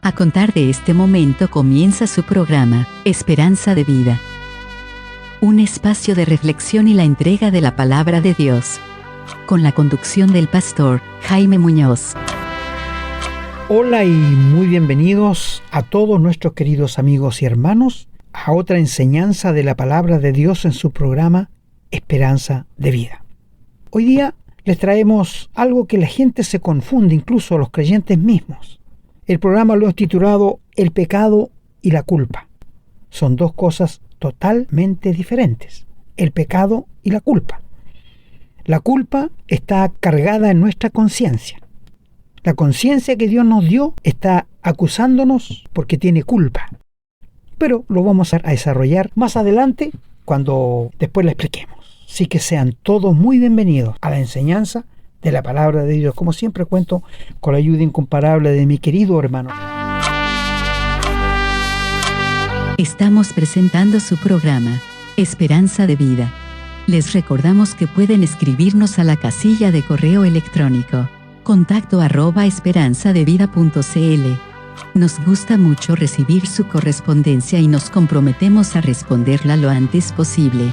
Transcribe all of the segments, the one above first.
A contar de este momento comienza su programa, Esperanza de Vida. Un espacio de reflexión y la entrega de la palabra de Dios. Con la conducción del pastor Jaime Muñoz. Hola y muy bienvenidos a todos nuestros queridos amigos y hermanos a otra enseñanza de la palabra de Dios en su programa Esperanza de Vida. Hoy día les traemos algo que la gente se confunde, incluso los creyentes mismos. El programa lo hemos titulado El pecado y la culpa. Son dos cosas totalmente diferentes, el pecado y la culpa. La culpa está cargada en nuestra conciencia. La conciencia que Dios nos dio está acusándonos porque tiene culpa. Pero lo vamos a desarrollar más adelante cuando después la expliquemos. Así que sean todos muy bienvenidos a la enseñanza de la palabra de Dios. Como siempre cuento con la ayuda incomparable de mi querido hermano. Estamos presentando su programa, Esperanza de Vida. Les recordamos que pueden escribirnos a la casilla de correo electrónico contacto@esperanzadevida.cl. Nos gusta mucho recibir su correspondencia y nos comprometemos a responderla lo antes posible.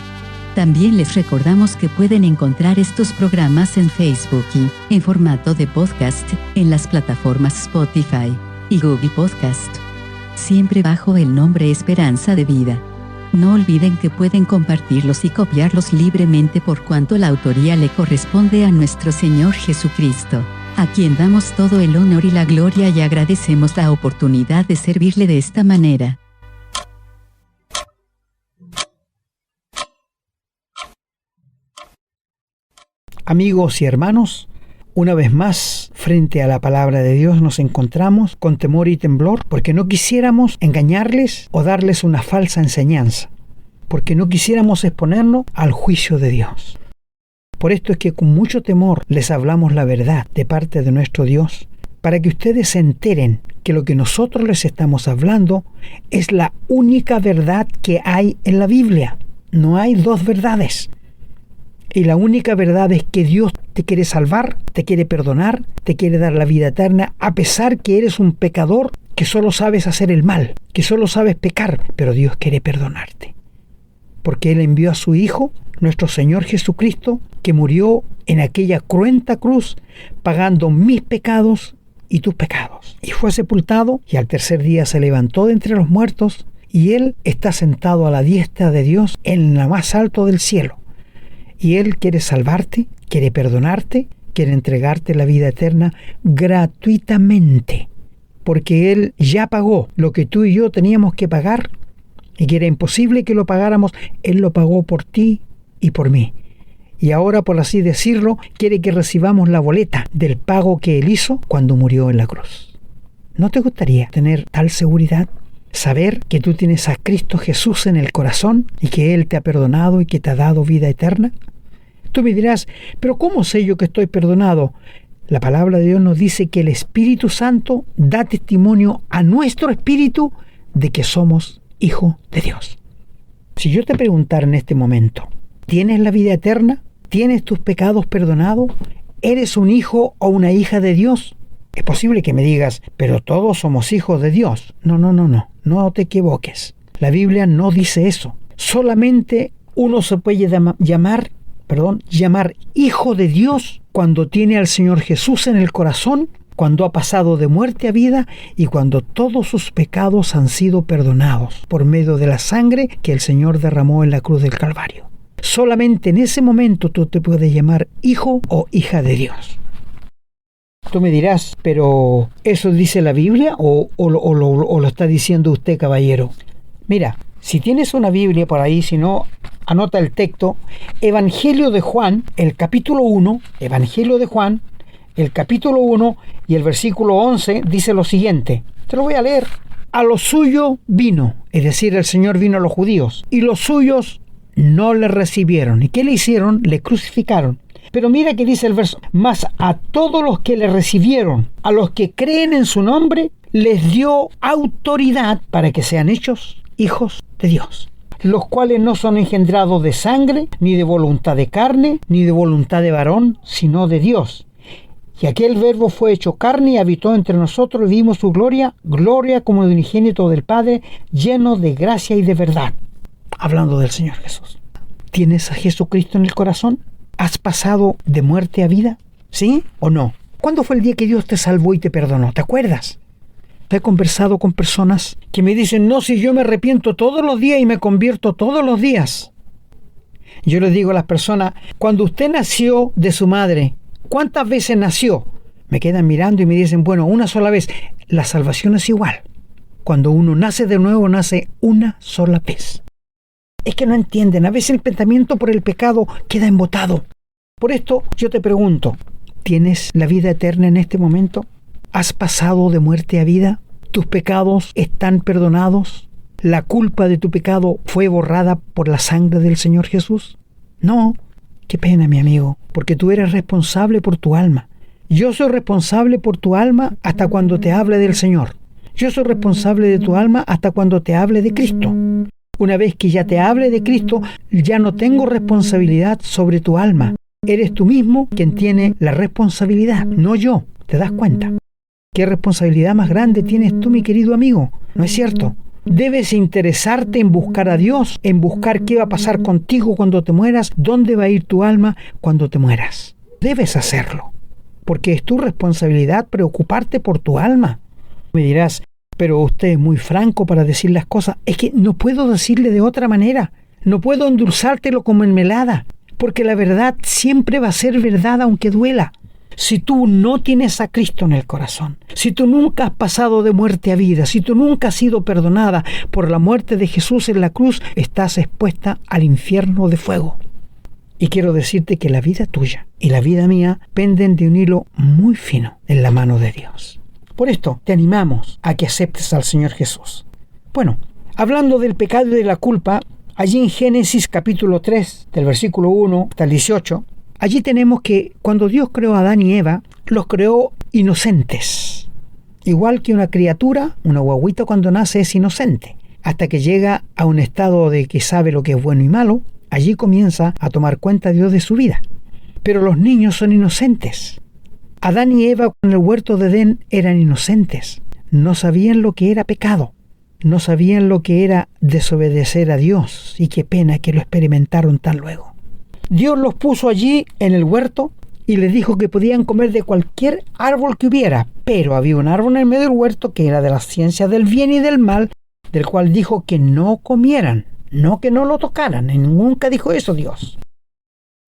También les recordamos que pueden encontrar estos programas en Facebook y, en formato de podcast, en las plataformas Spotify y Google Podcast. Siempre bajo el nombre Esperanza de Vida. No olviden que pueden compartirlos y copiarlos libremente por cuanto la autoría le corresponde a nuestro Señor Jesucristo, a quien damos todo el honor y la gloria y agradecemos la oportunidad de servirle de esta manera. Amigos y hermanos, una vez más, frente a la palabra de Dios nos encontramos con temor y temblor porque no quisiéramos engañarles o darles una falsa enseñanza, porque no quisiéramos exponernos al juicio de Dios. Por esto es que con mucho temor les hablamos la verdad de parte de nuestro Dios, para que ustedes se enteren que lo que nosotros les estamos hablando es la única verdad que hay en la Biblia. No hay dos verdades. Y la única verdad es que Dios te quiere salvar, te quiere perdonar, te quiere dar la vida eterna, a pesar que eres un pecador que solo sabes hacer el mal, que solo sabes pecar, pero Dios quiere perdonarte. Porque Él envió a su Hijo, nuestro Señor Jesucristo, que murió en aquella cruenta cruz, pagando mis pecados y tus pecados. Y fue sepultado, y al tercer día se levantó de entre los muertos, y Él está sentado a la diestra de Dios en lo más alto del cielo. Y Él quiere salvarte, quiere perdonarte, quiere entregarte la vida eterna gratuitamente. Porque Él ya pagó lo que tú y yo teníamos que pagar y que era imposible que lo pagáramos. Él lo pagó por ti y por mí. Y ahora, por así decirlo, quiere que recibamos la boleta del pago que Él hizo cuando murió en la cruz. ¿No te gustaría tener tal seguridad? Saber que tú tienes a Cristo Jesús en el corazón y que Él te ha perdonado y que te ha dado vida eterna. Tú me dirás, ¿pero cómo sé yo que estoy perdonado? La palabra de Dios nos dice que el Espíritu Santo da testimonio a nuestro espíritu de que somos hijos de Dios. Si yo te preguntara en este momento, ¿tienes la vida eterna? ¿Tienes tus pecados perdonados? ¿Eres un hijo o una hija de Dios? Es posible que me digas, pero todos somos hijos de Dios. No te equivoques. La Biblia no dice eso. Solamente uno se puede llamar hijo de Dios cuando tiene al Señor Jesús en el corazón, cuando ha pasado de muerte a vida y cuando todos sus pecados han sido perdonados por medio de la sangre que el Señor derramó en la cruz del Calvario. Solamente en ese momento tú te puedes llamar hijo o hija de Dios. Tú me dirás, ¿pero eso dice la Biblia o lo está diciendo usted, caballero? Mira, si tienes una Biblia por ahí, si no, anota el texto. Evangelio de Juan, el capítulo 1, y el versículo 11 dice lo siguiente. Te lo voy a leer. A lo suyo vino, es decir, el Señor vino a los judíos, y los suyos no le recibieron. ¿Y qué le hicieron? Le crucificaron. Pero mira que dice el verso, mas a todos los que le recibieron, a los que creen en su nombre, les dio autoridad para que sean hechos hijos de Dios, los cuales no son engendrados de sangre, ni de voluntad de carne, ni de voluntad de varón, sino de Dios. Y aquel Verbo fue hecho carne y habitó entre nosotros y vimos su gloria, gloria como de unigénito del Padre, lleno de gracia y de verdad. Hablando del Señor Jesús. ¿Tienes a Jesucristo en el corazón? ¿Has pasado de muerte a vida? ¿Sí o no? ¿Cuándo fue el día que Dios te salvó y te perdonó? ¿Te acuerdas? He conversado con personas que me dicen, no, si yo me arrepiento todos los días y me convierto todos los días. Yo les digo a las personas, cuando usted nació de su madre, ¿cuántas veces nació? Me quedan mirando y me dicen, bueno, una sola vez. La salvación es igual. Cuando uno nace de nuevo, nace una sola vez. Es que no entienden. A veces el pensamiento por el pecado queda embotado. Por esto yo te pregunto, ¿tienes la vida eterna en este momento? ¿Has pasado de muerte a vida? ¿Tus pecados están perdonados? ¿La culpa de tu pecado fue borrada por la sangre del Señor Jesús? No. Qué pena, mi amigo, porque tú eres responsable por tu alma. Yo soy responsable por tu alma hasta cuando te hable del Señor. Yo soy responsable de tu alma hasta cuando te hable de Cristo. Una vez que ya te hable de Cristo, ya no tengo responsabilidad sobre tu alma. Eres tú mismo quien tiene la responsabilidad, no yo. ¿Te das cuenta? ¿Qué responsabilidad más grande tienes tú, mi querido amigo? ¿No es cierto? Debes interesarte en buscar a Dios, en buscar qué va a pasar contigo cuando te mueras, dónde va a ir tu alma cuando te mueras. Debes hacerlo, porque es tu responsabilidad preocuparte por tu alma. Me dirás, pero usted es muy franco para decir las cosas. Es que no puedo decirle de otra manera. No puedo endulzártelo como mermelada, porque la verdad siempre va a ser verdad aunque duela. Si tú no tienes a Cristo en el corazón, si tú nunca has pasado de muerte a vida, si tú nunca has sido perdonada por la muerte de Jesús en la cruz, estás expuesta al infierno de fuego. Y quiero decirte que la vida tuya y la vida mía penden de un hilo muy fino en la mano de Dios. Por esto te animamos a que aceptes al Señor Jesús. Bueno, hablando del pecado y de la culpa, allí en Génesis capítulo 3, del versículo 1 hasta el 18, allí tenemos que cuando Dios creó a Adán y Eva, los creó inocentes. Igual que una criatura, una guagüita cuando nace es inocente. Hasta que llega a un estado de que sabe lo que es bueno y malo, allí comienza a tomar cuenta Dios de su vida. Pero los niños son inocentes. Adán y Eva en el huerto de Edén eran inocentes. No sabían lo que era pecado. No sabían lo que era desobedecer a Dios. Y qué pena que lo experimentaron tan luego. Dios los puso allí en el huerto y les dijo que podían comer de cualquier árbol que hubiera, pero había un árbol en el medio del huerto que era de la ciencia del bien y del mal, del cual dijo que no comieran, no que no lo tocaran. Nunca dijo eso Dios.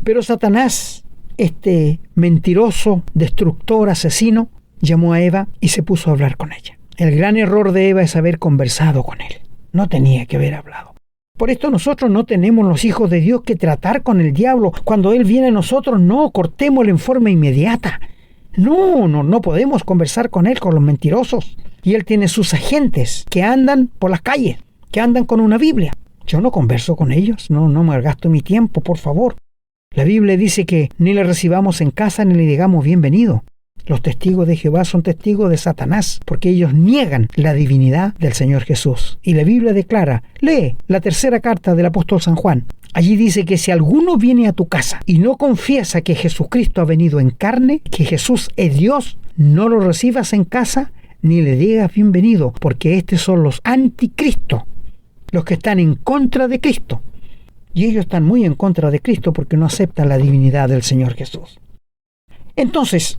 Pero Satanás, este mentiroso, destructor, asesino, llamó a Eva y se puso a hablar con ella. El gran error de Eva es haber conversado con él. No tenía que haber hablado. Por esto nosotros no tenemos los hijos de Dios que tratar con el diablo. Cuando él viene a nosotros, no, cortémoslo en forma inmediata. No podemos conversar con él, con los mentirosos. Y él tiene sus agentes que andan por las calles, que andan con una Biblia. Yo no converso con ellos, no me gasto mi tiempo, por favor. La Biblia dice que ni le recibamos en casa ni le digamos bienvenido. Los testigos de Jehová son testigos de Satanás, porque ellos niegan la divinidad del Señor Jesús. Y la Biblia declara, lee la tercera carta del apóstol San Juan. Allí dice que si alguno viene a tu casa y no confiesa que Jesucristo ha venido en carne, que Jesús es Dios, no lo recibas en casa ni le digas bienvenido, porque estos son los anticristo, los que están en contra de Cristo. Y ellos están muy en contra de Cristo porque no aceptan la divinidad del Señor Jesús. Entonces,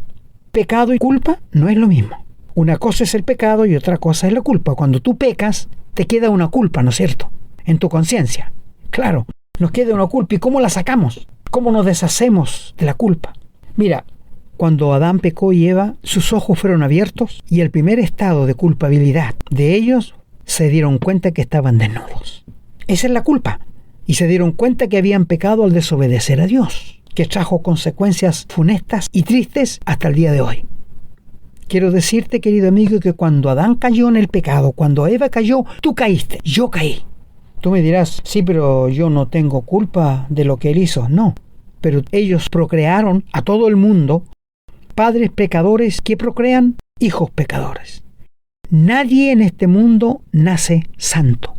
pecado y culpa no es lo mismo. Una cosa es el pecado y otra cosa es la culpa. Cuando tú pecas, te queda una culpa, ¿no es cierto? En tu conciencia. Claro, nos queda una culpa. ¿Y cómo la sacamos? ¿Cómo nos deshacemos de la culpa? Mira, cuando Adán pecó y Eva, sus ojos fueron abiertos y el primer estado de culpabilidad de ellos se dieron cuenta que estaban desnudos. Esa es la culpa. Y se dieron cuenta que habían pecado al desobedecer a Dios, que trajo consecuencias funestas y tristes hasta el día de hoy. Quiero decirte, querido amigo, que cuando Adán cayó en el pecado, cuando Eva cayó, tú caíste, yo caí. Tú me dirás, sí, pero yo no tengo culpa de lo que él hizo. No, pero ellos procrearon a todo el mundo, padres pecadores que procrean hijos pecadores. Nadie en este mundo nace santo.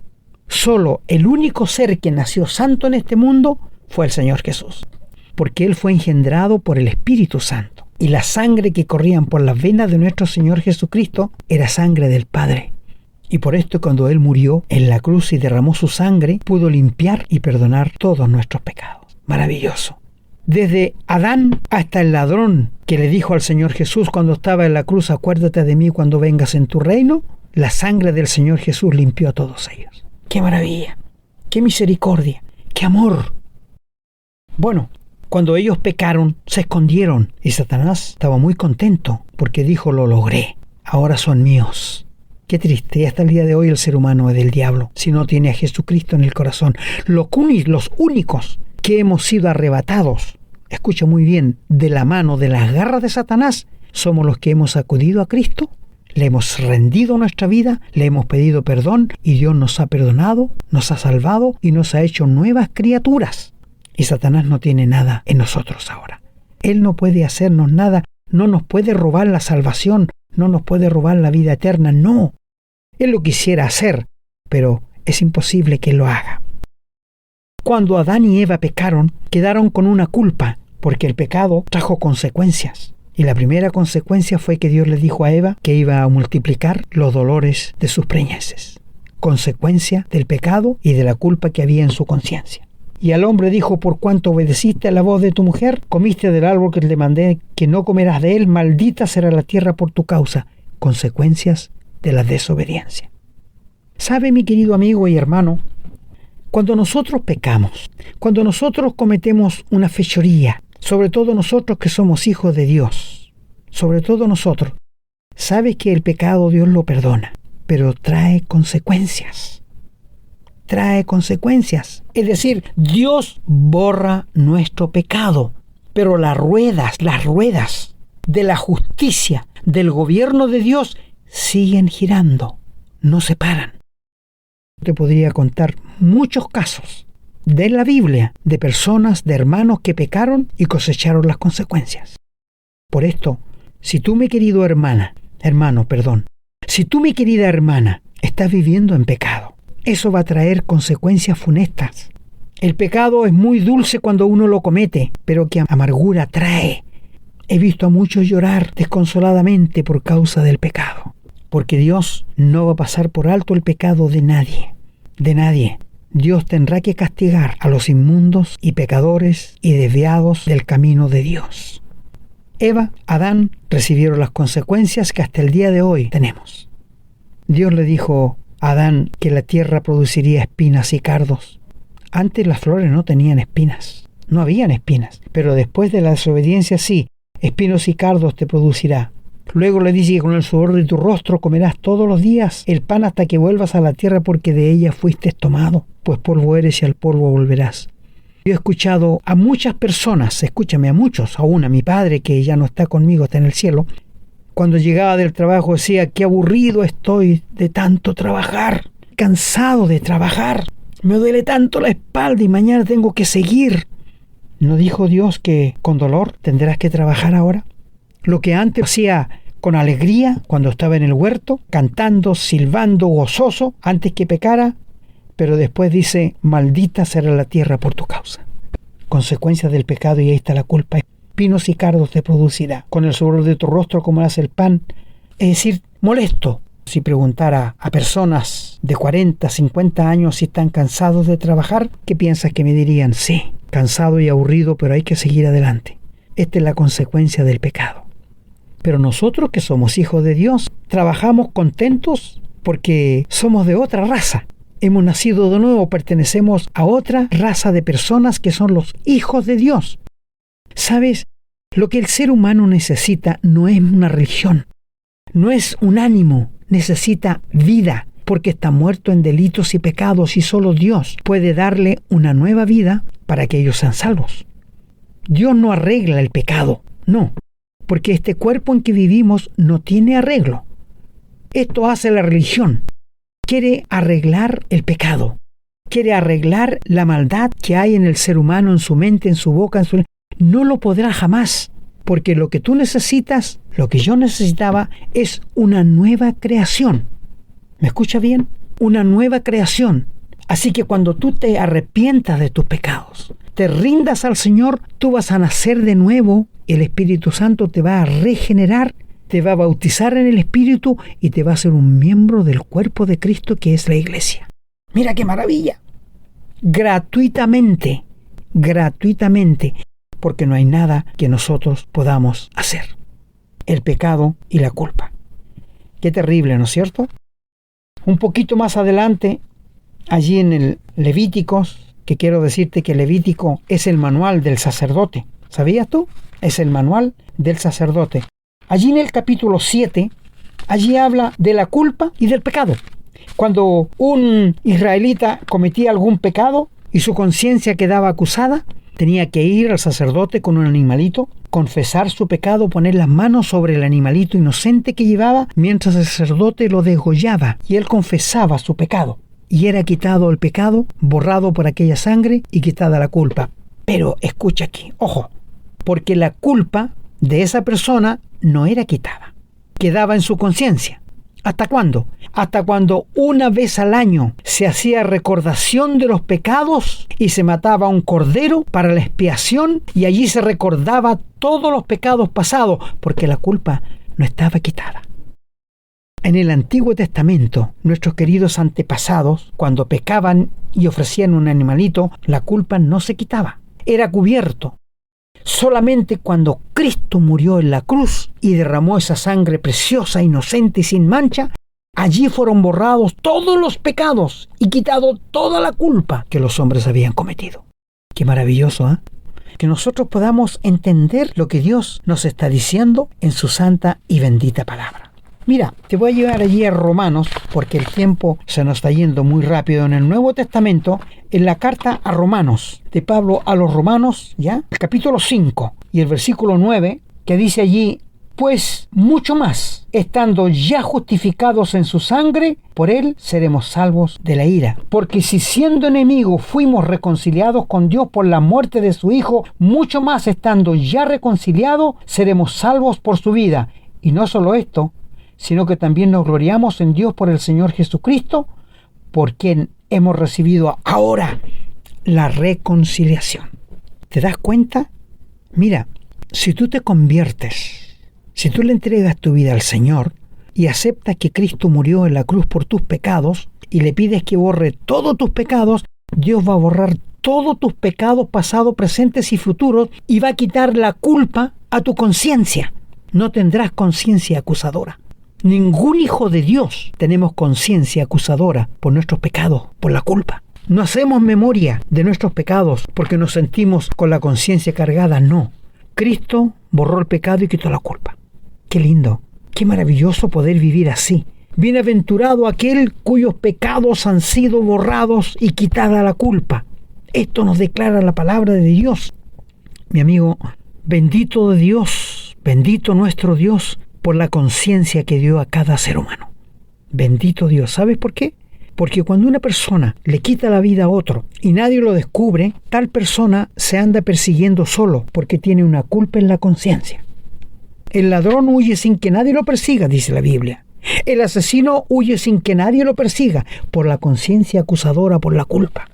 Solo el único ser que nació santo en este mundo fue el Señor Jesús, porque Él fue engendrado por el Espíritu Santo. y la sangre que corrían por las venas de nuestro Señor Jesucristo era sangre del Padre. Y por esto, cuando Él murió en la cruz y derramó su sangre, pudo limpiar y perdonar todos nuestros pecados. Maravilloso. Desde Adán hasta el ladrón que le dijo al Señor Jesús cuando estaba en la cruz: acuérdate de mí cuando vengas en tu reino, la sangre del Señor Jesús limpió a todos ellos. ¡Qué maravilla! ¡Qué misericordia! ¡Qué amor! Bueno, cuando ellos pecaron, se escondieron y Satanás estaba muy contento porque dijo: lo logré, ahora son míos. Qué triste, y hasta el día de hoy el ser humano es del diablo si no tiene a Jesucristo en el corazón. Los únicos que hemos sido arrebatados, escucha muy bien, de la mano, de las garras de Satanás, somos los que hemos acudido a Cristo, le hemos rendido nuestra vida, le hemos pedido perdón y Dios nos ha perdonado, nos ha salvado y nos ha hecho nuevas criaturas. Y Satanás no tiene nada en nosotros ahora. Él no puede hacernos nada, no nos puede robar la salvación, no nos puede robar la vida eterna, no. Él lo quisiera hacer, pero es imposible que lo haga. Cuando Adán y Eva pecaron, quedaron con una culpa, porque el pecado trajo consecuencias. Y la primera consecuencia fue que Dios le dijo a Eva que iba a multiplicar los dolores de sus preñeces. Consecuencia del pecado y de la culpa que había en su conciencia. Y al hombre dijo: por cuanto obedeciste a la voz de tu mujer, comiste del árbol que te mandé que no comerás de él, maldita será la tierra por tu causa. Consecuencias de la desobediencia. ¿Sabe, mi querido amigo y hermano? Cuando nosotros pecamos, cuando nosotros cometemos una fechoría, sobre todo nosotros que somos hijos de Dios, sobre todo nosotros, sabes que el pecado Dios lo perdona, pero trae consecuencias. Trae consecuencias. Es decir, Dios borra nuestro pecado, pero las ruedas de la justicia, del gobierno de Dios, siguen girando, no se paran. Te podría contar muchos casos de la Biblia de personas, de hermanos que pecaron y cosecharon las consecuencias. Por esto, si tú, mi querido si tú, mi querida hermana, estás viviendo en pecado, eso va a traer consecuencias funestas. El pecado es muy dulce cuando uno lo comete, pero qué amargura trae. He visto a muchos llorar desconsoladamente por causa del pecado, porque Dios no va a pasar por alto el pecado de nadie. De nadie. Dios tendrá que castigar a los inmundos y pecadores y desviados del camino de Dios. Eva, Adán recibieron las consecuencias que hasta el día de hoy tenemos. Dios le dijo a Adán que la tierra produciría espinas y cardos. Antes las flores no tenían espinas, no habían espinas, pero después de la desobediencia sí, espinos y cardos te producirá. Luego le dice que con el sudor de tu rostro comerás todos los días el pan hasta que vuelvas a la tierra, porque de ella fuiste tomado, pues polvo eres y al polvo volverás. Yo he escuchado a muchas personas, escúchame, a muchos, aún a mi padre que ya no está conmigo, está en el cielo, cuando llegaba del trabajo decía: qué aburrido estoy de tanto trabajar, cansado de trabajar, me duele tanto la espalda y mañana tengo que seguir. ¿No dijo Dios que con dolor tendrás que trabajar ahora? Lo que antes hacía con alegría cuando estaba en el huerto, cantando, silbando, gozoso, antes que pecara, pero después dice: maldita será la tierra por tu causa. Consecuencias del pecado, y ahí está la culpa. Espinos y cardos te producirá. Con el sudor de tu rostro comerás el pan. Es decir, molesto. Si preguntara a personas de 40, 50 años si están cansados de trabajar, ¿qué piensas que me dirían? Sí, cansado y aburrido, pero hay que seguir adelante. Esta es la consecuencia del pecado. Pero nosotros, que somos hijos de Dios, trabajamos contentos porque somos de otra raza. Hemos nacido de nuevo, pertenecemos a otra raza de personas que son los hijos de Dios. ¿Sabes? Lo que el ser humano necesita no es una religión, no es un ánimo, necesita vida, porque está muerto en delitos y pecados, y solo Dios puede darle una nueva vida para que ellos sean salvos. Dios no arregla el pecado, no, porque este cuerpo en que vivimos no tiene arreglo. Esto hace la religión. Quiere arreglar el pecado, quiere arreglar la maldad que hay en el ser humano, en su mente, en su boca, no lo podrá jamás, porque lo que tú necesitas, lo que yo necesitaba, es una nueva creación. ¿Me escucha bien? Una nueva creación. Así que cuando tú te arrepientas de tus pecados, te rindas al Señor, tú vas a nacer de nuevo, el Espíritu Santo te va a regenerar, te va a bautizar en el Espíritu y te va a hacer un miembro del cuerpo de Cristo, que es la iglesia. Mira qué maravilla. Gratuitamente, porque no hay nada que nosotros podamos hacer. El pecado y la culpa. Qué terrible, ¿no es cierto? Un poquito más adelante, allí en el Levíticos, que quiero decirte que Levítico es el manual del sacerdote. ¿Sabías tú? Es el manual del sacerdote. Allí en el capítulo 7, allí habla de la culpa y del pecado. Cuando un israelita cometía algún pecado y su conciencia quedaba acusada, tenía que ir al sacerdote con un animalito, confesar su pecado, poner las manos sobre el animalito inocente que llevaba, mientras el sacerdote lo degollaba y él confesaba su pecado. Y era quitado el pecado, borrado por aquella sangre y quitada la culpa. Pero escucha aquí, ojo, porque la culpa de esa persona no era quitada, quedaba en su conciencia. ¿Hasta cuándo? Hasta cuando una vez al año se hacía recordación de los pecados y se mataba un cordero para la expiación y allí se recordaba todos los pecados pasados, porque la culpa no estaba quitada. En el Antiguo Testamento, nuestros queridos antepasados, cuando pecaban y ofrecían un animalito, la culpa no se quitaba, era cubierto. Solamente cuando Cristo murió en la cruz y derramó esa sangre preciosa, inocente y sin mancha, allí fueron borrados todos los pecados y quitado toda la culpa que los hombres habían cometido. Qué maravilloso, ¿eh? Que nosotros podamos entender lo que Dios nos está diciendo en su santa y bendita palabra. Mira, te voy a llevar allí a Romanos, porque el tiempo se nos está yendo muy rápido. En el Nuevo Testamento, en la carta a Romanos, de Pablo a los Romanos, ¿ya? El capítulo 5 y el versículo 9, que dice allí: pues mucho más, estando ya justificados en su sangre, por él seremos salvos de la ira. Porque si siendo enemigos fuimos reconciliados con Dios por la muerte de su Hijo, mucho más estando ya reconciliados, seremos salvos por su vida. Y no solo esto, sino que también nos gloriamos en Dios por el Señor Jesucristo, por quien hemos recibido ahora la reconciliación. ¿Te das cuenta? Mira, si tú te conviertes, si tú le entregas tu vida al Señor y aceptas que Cristo murió en la cruz por tus pecados y le pides que borre todos tus pecados, Dios va a borrar todos tus pecados pasados, presentes y futuros y va a quitar la culpa a tu conciencia. No tendrás conciencia acusadora. Ningún hijo de Dios tenemos conciencia acusadora por nuestros pecados, por la culpa. No hacemos memoria de nuestros pecados porque nos sentimos con la conciencia cargada, no. Cristo borró el pecado y quitó la culpa. Qué lindo, qué maravilloso poder vivir así. Bienaventurado aquel cuyos pecados han sido borrados y quitada la culpa. Esto nos declara la palabra de Dios. Mi amigo, bendito de Dios, bendito nuestro Dios, por la conciencia que dio a cada ser humano. Bendito Dios. ¿Sabes por qué? Porque cuando una persona le quita la vida a otro y nadie lo descubre, tal persona se anda persiguiendo solo porque tiene una culpa en la conciencia. El ladrón huye sin que nadie lo persiga, dice la Biblia. El asesino huye sin que nadie lo persiga, por la conciencia acusadora, por la culpa.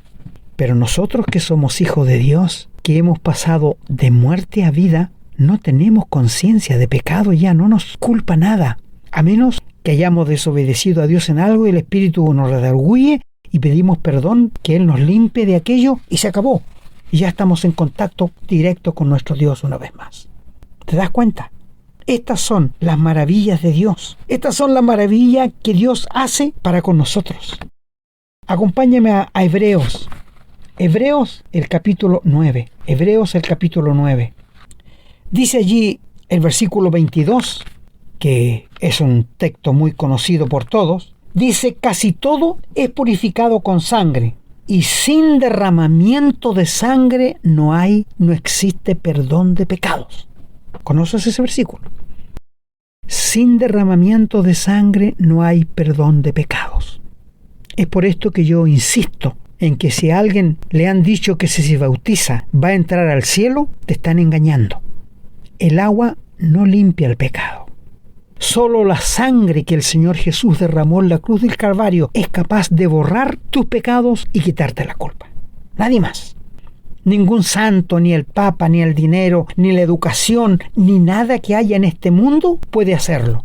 Pero nosotros que somos hijos de Dios, que hemos pasado de muerte a vida, no tenemos conciencia de pecado ya, no nos culpa nada, a menos que hayamos desobedecido a Dios en algo y el Espíritu nos redarguye y pedimos perdón, que Él nos limpie de aquello y se acabó. Y ya estamos en contacto directo con nuestro Dios una vez más. ¿Te das cuenta? Estas son las maravillas de Dios. Estas son las maravillas que Dios hace para con nosotros. Acompáñame a Hebreos. Hebreos el capítulo 9. Hebreos el capítulo 9. Dice allí el versículo 22, que es un texto muy conocido por todos, dice: casi todo es purificado con sangre, y sin derramamiento de sangre no existe perdón de pecados. ¿Conoces ese versículo? Sin derramamiento de sangre no hay perdón de pecados. Es por esto que yo insisto en que si a alguien le han dicho que si se bautiza va a entrar al cielo, te están engañando. El agua no limpia el pecado. Solo la sangre que el Señor Jesús derramó en la cruz del Calvario es capaz de borrar tus pecados y quitarte la culpa. Nadie más. Ningún santo, ni el Papa, ni el dinero, ni la educación, ni nada que haya en este mundo puede hacerlo.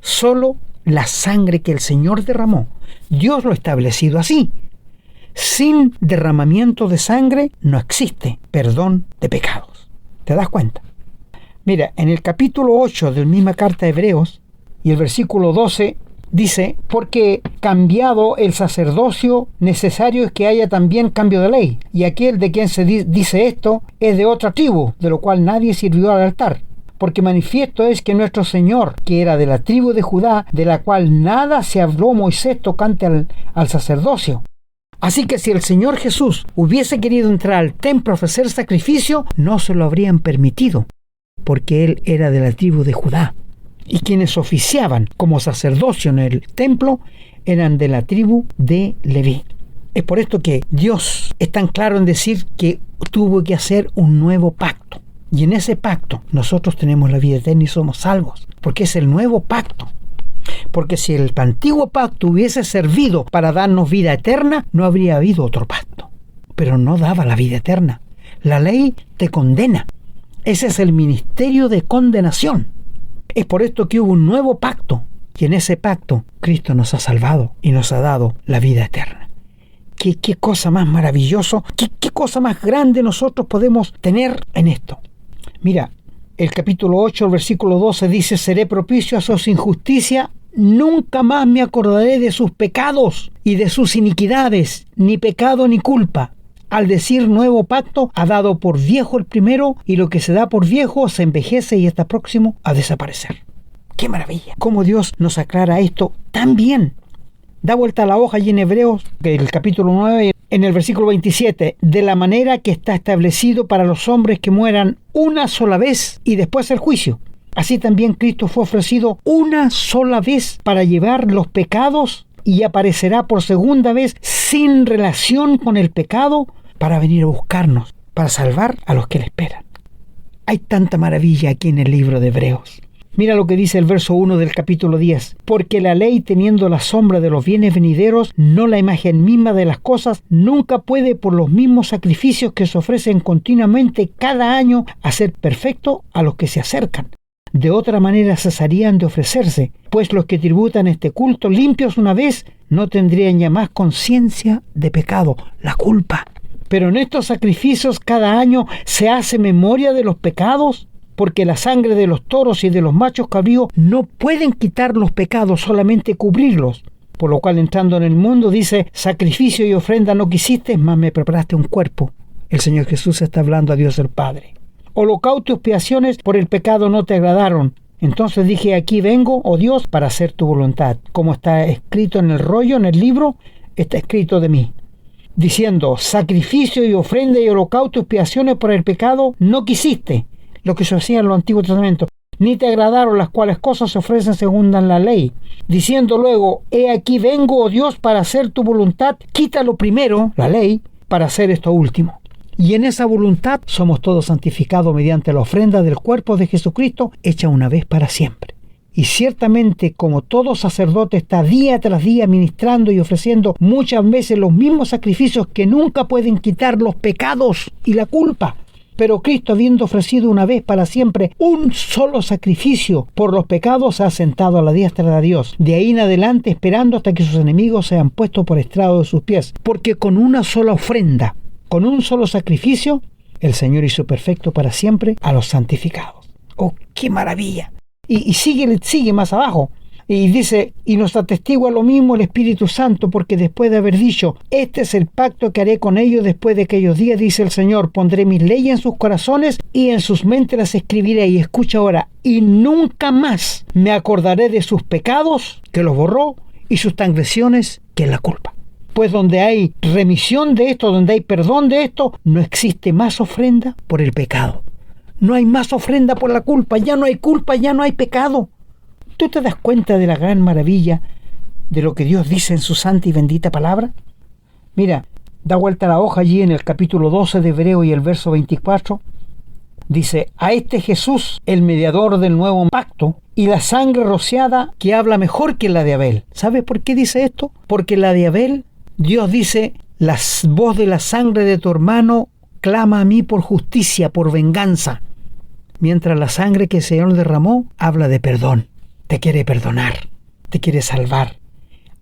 Solo la sangre que el Señor derramó. Dios lo ha establecido así. Sin derramamiento de sangre no existe perdón de pecados. ¿Te das cuenta? Mira, en el capítulo 8 de la misma carta de Hebreos y el versículo 12 dice: porque cambiado el sacerdocio, necesario es que haya también cambio de ley. Y aquel de quien se dice esto es de otra tribu, de lo cual nadie sirvió al altar. Porque manifiesto es que nuestro Señor, que era de la tribu de Judá, de la cual nada se habló Moisés tocante al sacerdocio. Así que si el Señor Jesús hubiese querido entrar al templo a ofrecer sacrificio, no se lo habrían permitido, porque Él era de la tribu de Judá. Y quienes oficiaban como sacerdocio en el templo eran de la tribu de Leví. Es por esto que Dios es tan claro en decir que tuvo que hacer un nuevo pacto. Y en ese pacto nosotros tenemos la vida eterna y somos salvos, porque es el nuevo pacto. Porque si el antiguo pacto hubiese servido para darnos vida eterna, no habría habido otro pacto. Pero no daba la vida eterna. La ley te condena. Ese es el ministerio de condenación. Es por esto que hubo un nuevo pacto. Y en ese pacto Cristo nos ha salvado y nos ha dado la vida eterna. ¿Qué cosa más maravilloso? ¿Qué cosa más grande nosotros podemos tener en esto? Mira, el capítulo 8, el versículo 12 dice: seré propicio a sus injusticias, nunca más me acordaré de sus pecados y de sus iniquidades, ni pecado ni culpa. Al decir nuevo pacto, ha dado por viejo el primero, y lo que se da por viejo se envejece y está próximo a desaparecer. ¡Qué maravilla! Cómo Dios nos aclara esto tan bien. Da vuelta a la hoja allí en Hebreos, el capítulo 9, en el versículo 27, de la manera que está establecido para los hombres que mueran una sola vez y después el juicio. Así también Cristo fue ofrecido una sola vez para llevar los pecados y aparecerá por segunda vez sin relación con el pecado para venir a buscarnos, para salvar a los que le esperan. Hay tanta maravilla aquí en el libro de Hebreos. Mira lo que dice el verso 1 del capítulo 10. Porque la ley, teniendo la sombra de los bienes venideros, no la imagen misma de las cosas, nunca puede, por los mismos sacrificios que se ofrecen continuamente cada año, hacer perfecto a los que se acercan. De otra manera cesarían de ofrecerse, pues los que tributan este culto limpios una vez no tendrían ya más conciencia de pecado, la culpa. Pero en estos sacrificios cada año se hace memoria de los pecados, porque la sangre de los toros y de los machos cabríos no pueden quitar los pecados, solamente cubrirlos. Por lo cual, entrando en el mundo, dice: sacrificio y ofrenda no quisiste, mas me preparaste un cuerpo. El Señor Jesús está hablando a Dios el Padre. Holocausto y expiaciones por el pecado no te agradaron. Entonces dije: aquí vengo, oh Dios, para hacer tu voluntad. Como está escrito en el rollo, en el libro, está escrito de mí. Diciendo: sacrificio y ofrenda y holocausto y expiaciones por el pecado no quisiste, lo que se hacía en el Antiguo Testamento, ni te agradaron, las cuales cosas se ofrecen según la ley. Diciendo luego: he aquí vengo, oh Dios, para hacer tu voluntad. Quita lo primero, la ley, para hacer esto último. Y en esa voluntad somos todos santificados mediante la ofrenda del cuerpo de Jesucristo, hecha una vez para siempre. Y ciertamente, como todo sacerdote está día tras día ministrando y ofreciendo muchas veces los mismos sacrificios que nunca pueden quitar los pecados y la culpa, pero Cristo, habiendo ofrecido una vez para siempre un solo sacrificio por los pecados, se ha sentado a la diestra de Dios. De ahí en adelante, esperando hasta que sus enemigos sean puestos por estrado de sus pies. Porque con una sola ofrenda, con un solo sacrificio, el Señor hizo perfecto para siempre a los santificados. ¡Oh, qué maravilla! Y sigue más abajo. Y dice: y nos atestigua lo mismo el Espíritu Santo, porque después de haber dicho: este es el pacto que haré con ellos después de aquellos días, dice el Señor, pondré mis leyes en sus corazones y en sus mentes las escribiré. Y escucha ahora: y nunca más me acordaré de sus pecados, que los borró, y sus transgresiones, que es la culpa. Pues donde hay remisión de esto, donde hay perdón de esto, no existe más ofrenda por el pecado. No hay más ofrenda por la culpa. Ya no hay culpa, ya no hay pecado. ¿Tú te das cuenta de la gran maravilla de lo que Dios dice en su santa y bendita palabra? Mira, da vuelta a la hoja allí en el capítulo 12 de Hebreo y el verso 24. Dice, a este Jesús, el mediador del nuevo pacto, y la sangre rociada que habla mejor que la de Abel. ¿Sabes por qué dice esto? Porque la de Abel, Dios dice, la voz de la sangre de tu hermano clama a mí por justicia, por venganza. Mientras la sangre que el Señor derramó habla de perdón. Te quiere perdonar, te quiere salvar.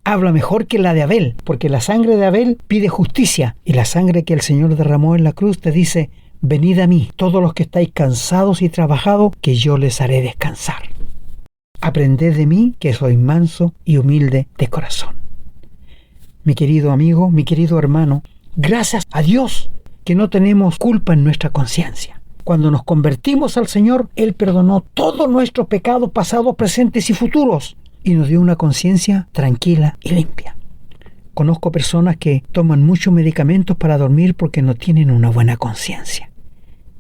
Habla mejor que la de Abel, porque la sangre de Abel pide justicia, y la sangre que el Señor derramó en la cruz te dice, venid a mí, todos los que estáis cansados y trabajados, que yo les haré descansar. Aprended de mí, que soy manso y humilde de corazón. Mi querido amigo, mi querido hermano, gracias a Dios que no tenemos culpa en nuestra conciencia. Cuando nos convertimos al Señor, Él perdonó todos nuestros pecados pasados, presentes y futuros, y nos dio una conciencia tranquila y limpia. Conozco personas que toman muchos medicamentos para dormir porque no tienen una buena conciencia.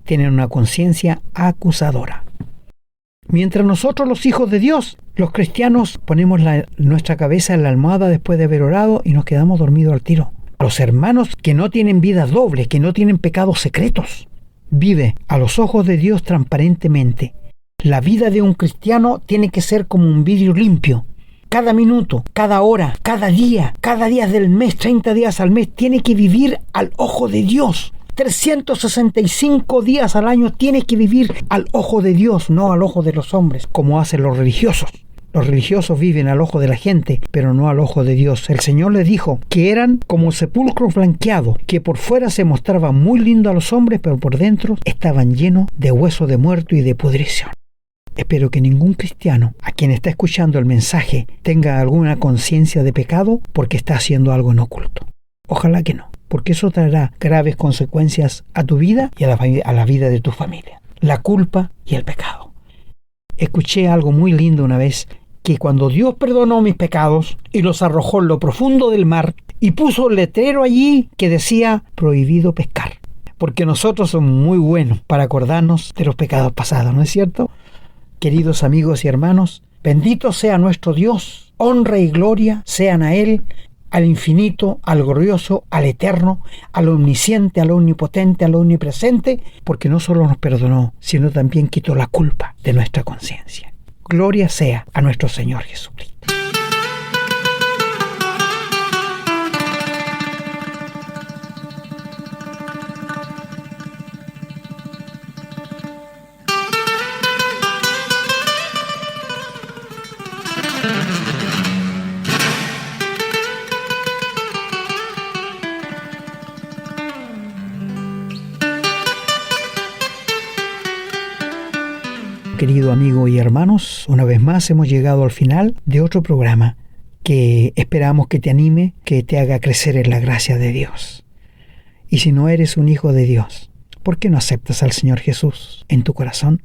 Tienen una conciencia acusadora. Mientras nosotros, los hijos de Dios, los cristianos, ponemos nuestra cabeza en la almohada después de haber orado y nos quedamos dormidos al tiro. Los hermanos que no tienen vida doble, que no tienen pecados secretos, vive a los ojos de Dios transparentemente. La vida de un cristiano tiene que ser como un vidrio limpio. Cada minuto, cada hora, cada día del mes, 30 días al mes, tiene que vivir al ojo de Dios. 365 días al año tiene que vivir al ojo de Dios, no al ojo de los hombres, como hacen los religiosos. Los religiosos viven al ojo de la gente, pero no al ojo de Dios. El Señor les dijo que eran como sepulcros blanqueados, que por fuera se mostraban muy lindos a los hombres, pero por dentro estaban llenos de hueso de muerto y de pudrición. Espero que ningún cristiano, a quien está escuchando el mensaje, tenga alguna conciencia de pecado porque está haciendo algo en oculto. Ojalá que no, porque eso traerá graves consecuencias a tu vida y a la vida de tu familia. La culpa y el pecado. Escuché algo muy lindo una vez, que cuando Dios perdonó mis pecados y los arrojó en lo profundo del mar y puso un letrero allí que decía prohibido pescar, porque nosotros somos muy buenos para acordarnos de los pecados pasados, ¿no es cierto? Queridos amigos y hermanos, bendito sea nuestro Dios, honra y gloria sean a Él, al infinito, al glorioso, al eterno, al omnisciente, al omnipotente, al omnipresente, porque no solo nos perdonó, sino también quitó la culpa de nuestra conciencia. Gloria sea a nuestro Señor Jesucristo. Querido amigo y hermanos, una vez más hemos llegado al final de otro programa que esperamos que te anime, que te haga crecer en la gracia de Dios. Y si no eres un hijo de Dios, ¿por qué no aceptas al Señor Jesús en tu corazón?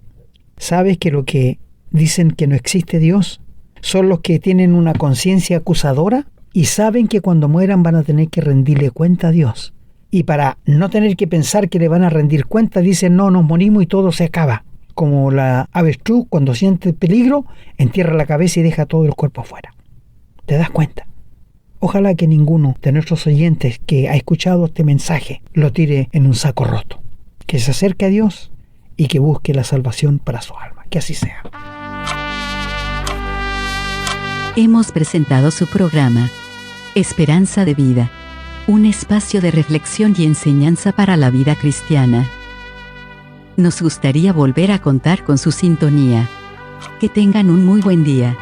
¿Sabes que lo que dicen que no existe Dios son los que tienen una conciencia acusadora y saben que cuando mueran van a tener que rendirle cuenta a Dios? Y para no tener que pensar que le van a rendir cuenta, dicen, no, nos morimos y todo se acaba. Como la avestruz, cuando siente peligro, entierra la cabeza y deja todo el cuerpo afuera. ¿Te das cuenta? Ojalá que ninguno de nuestros oyentes que ha escuchado este mensaje lo tire en un saco roto. Que se acerque a Dios y que busque la salvación para su alma. Que así sea. Hemos presentado su programa, Esperanza de Vida. Un espacio de reflexión y enseñanza para la vida cristiana. Nos gustaría volver a contar con su sintonía. Que tengan un muy buen día.